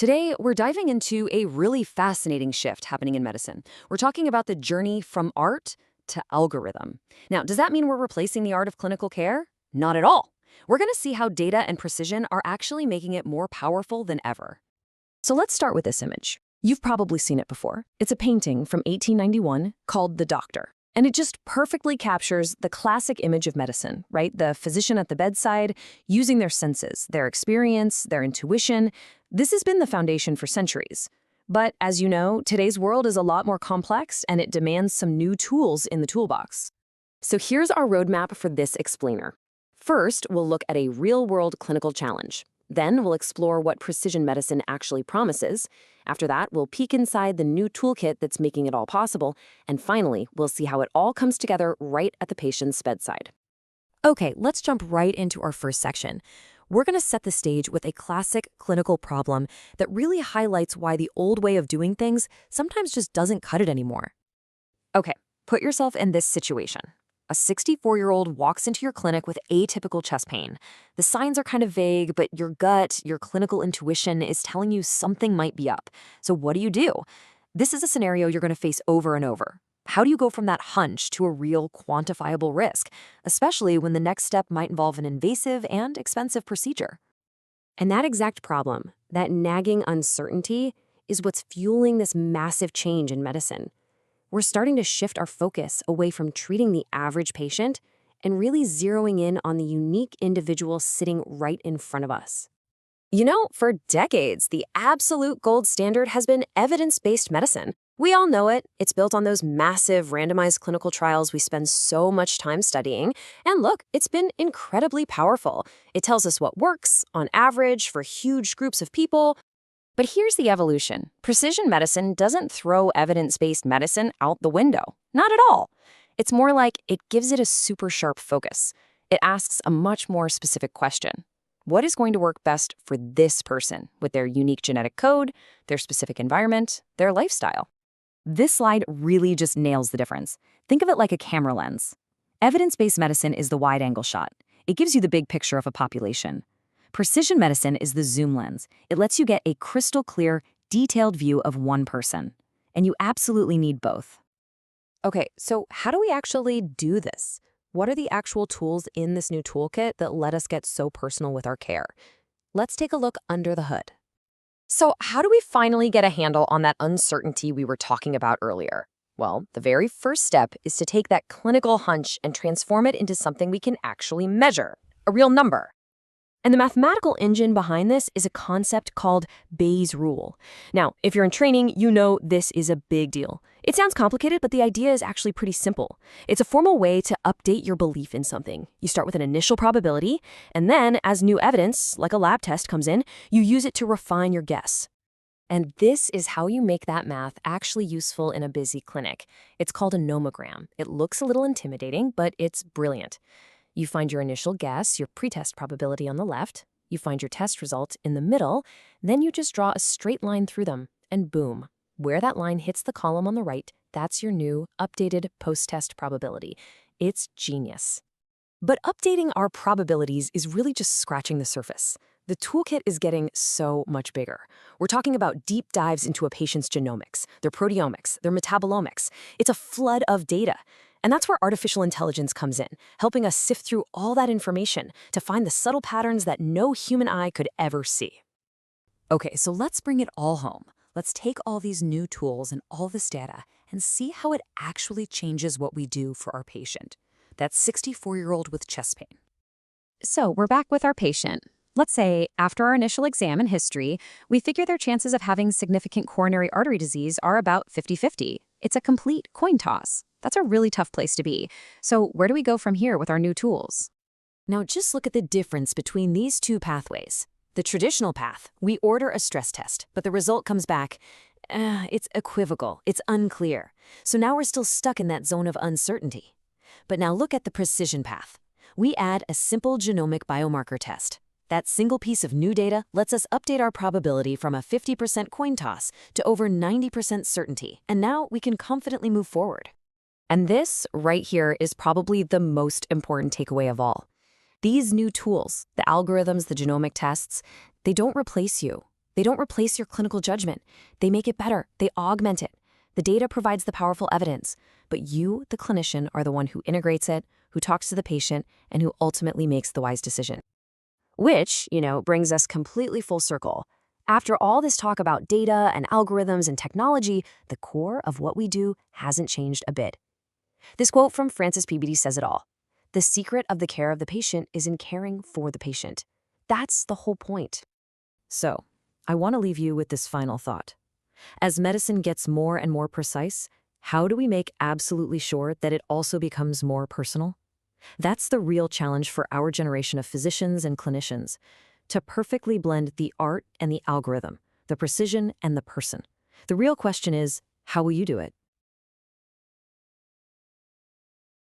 Today, we're diving into a really fascinating shift happening in medicine. We're talking about the journey from art to algorithm. Now, does that mean we're replacing the art of clinical care? Not at all. We're going to see how data and precision are actually making it more powerful than ever. So let's start with this image. You've probably seen it before. It's a painting from 1891 called The Doctor. And it just perfectly captures the classic image of medicine, right? The physician at the bedside, using their senses, their experience, their intuition. This has been the foundation for centuries. But as you know, today's world is a lot more complex and it demands some new tools in the toolbox. So here's our roadmap for this explainer. First, we'll look at a real-world clinical challenge. Then we'll explore what precision medicine actually promises. After that, we'll peek inside the new toolkit that's making it all possible. And finally, we'll see how it all comes together right at the patient's bedside. Okay, let's jump right into our first section. We're going to set the stage with a classic clinical problem that really highlights why the old way of doing things sometimes just doesn't cut it anymore. Okay, put yourself in this situation. A 64-year-old walks into your clinic with atypical chest pain. The signs are kind of vague, but your gut, your clinical intuition is telling you something might be up. So what do? This is a scenario you're going to face over and over. How do you go from that hunch to a real quantifiable risk, especially when the next step might involve an invasive and expensive procedure? And that exact problem, that nagging uncertainty, is what's fueling this massive change in medicine. We're starting to shift our focus away from treating the average patient and really zeroing in on the unique individual sitting right in front of us. You know, for decades, the absolute gold standard has been evidence-based medicine. We all know it. It's built on those massive randomized clinical trials we spend so much time studying. And look, it's been incredibly powerful. It tells us what works, on average, for huge groups of people. But here's the evolution. Precision medicine doesn't throw evidence-based medicine out the window. Not at all. It's more like it gives it a super sharp focus. It asks a much more specific question. What is going to work best for this person with their unique genetic code, their specific environment, their lifestyle? This slide really just nails the difference. Think of it like a camera lens. Evidence-based medicine is the wide-angle shot. It gives you the big picture of a population. Precision medicine is the zoom lens. It lets you get a crystal clear, detailed view of one person. And you absolutely need both. Okay, so how do we actually do this? What are the actual tools in this new toolkit that let us get so personal with our care? Let's take a look under the hood. So how do we finally get a handle on that uncertainty we were talking about earlier? Well, the very first step is to take that clinical hunch and transform it into something we can actually measure, a real number. And the mathematical engine behind this is a concept called Bayes' rule. Now, if you're in training, you know this is a big deal. It sounds complicated, but the idea is actually pretty simple. It's a formal way to update your belief in something. You start with an initial probability, and then as new evidence, like a lab test, comes in, you use it to refine your guess. And this is how you make that math actually useful in a busy clinic. It's called a nomogram. It looks a little intimidating, but it's brilliant. You find your initial guess, your pretest probability on the left, you find your test result in the middle, then you just draw a straight line through them, and boom, where that line hits the column on the right, that's your new, updated post-test probability. It's genius. But updating our probabilities is really just scratching the surface. The toolkit is getting so much bigger. We're talking about deep dives into a patient's genomics, their proteomics, their metabolomics. It's a flood of data. And that's where artificial intelligence comes in, helping us sift through all that information to find the subtle patterns that no human eye could ever see. Okay, so let's bring it all home. Let's take all these new tools and all this data and see how it actually changes what we do for our patient. That 64-year-old with chest pain. So we're back with our patient. Let's say after our initial exam and history, we figure their chances of having significant coronary artery disease are about 50-50. It's a complete coin toss. That's a really tough place to be. So where do we go from here with our new tools? Now just look at the difference between these two pathways. The traditional path, we order a stress test, but the result comes back, it's equivocal, it's unclear. So now we're still stuck in that zone of uncertainty. But now look at the precision path. We add a simple genomic biomarker test. That single piece of new data lets us update our probability from a 50% coin toss to over 90% certainty. And now we can confidently move forward. And this right here is probably the most important takeaway of all. These new tools, the algorithms, the genomic tests, they don't replace you. They don't replace your clinical judgment. They make it better. They augment it. The data provides the powerful evidence, but you, the clinician, are the one who integrates it, who talks to the patient, and who ultimately makes the wise decision. Which, brings us completely full circle. After all this talk about data and algorithms and technology, the core of what we do hasn't changed a bit. This quote from Francis PBD says it all. The secret of the care of the patient is in caring for the patient. That's the whole point. So, I want to leave you with this final thought. As medicine gets more and more precise, how do we make absolutely sure that it also becomes more personal? That's the real challenge for our generation of physicians and clinicians, to perfectly blend the art and the algorithm, the precision and the person. The real question is, how will you do it?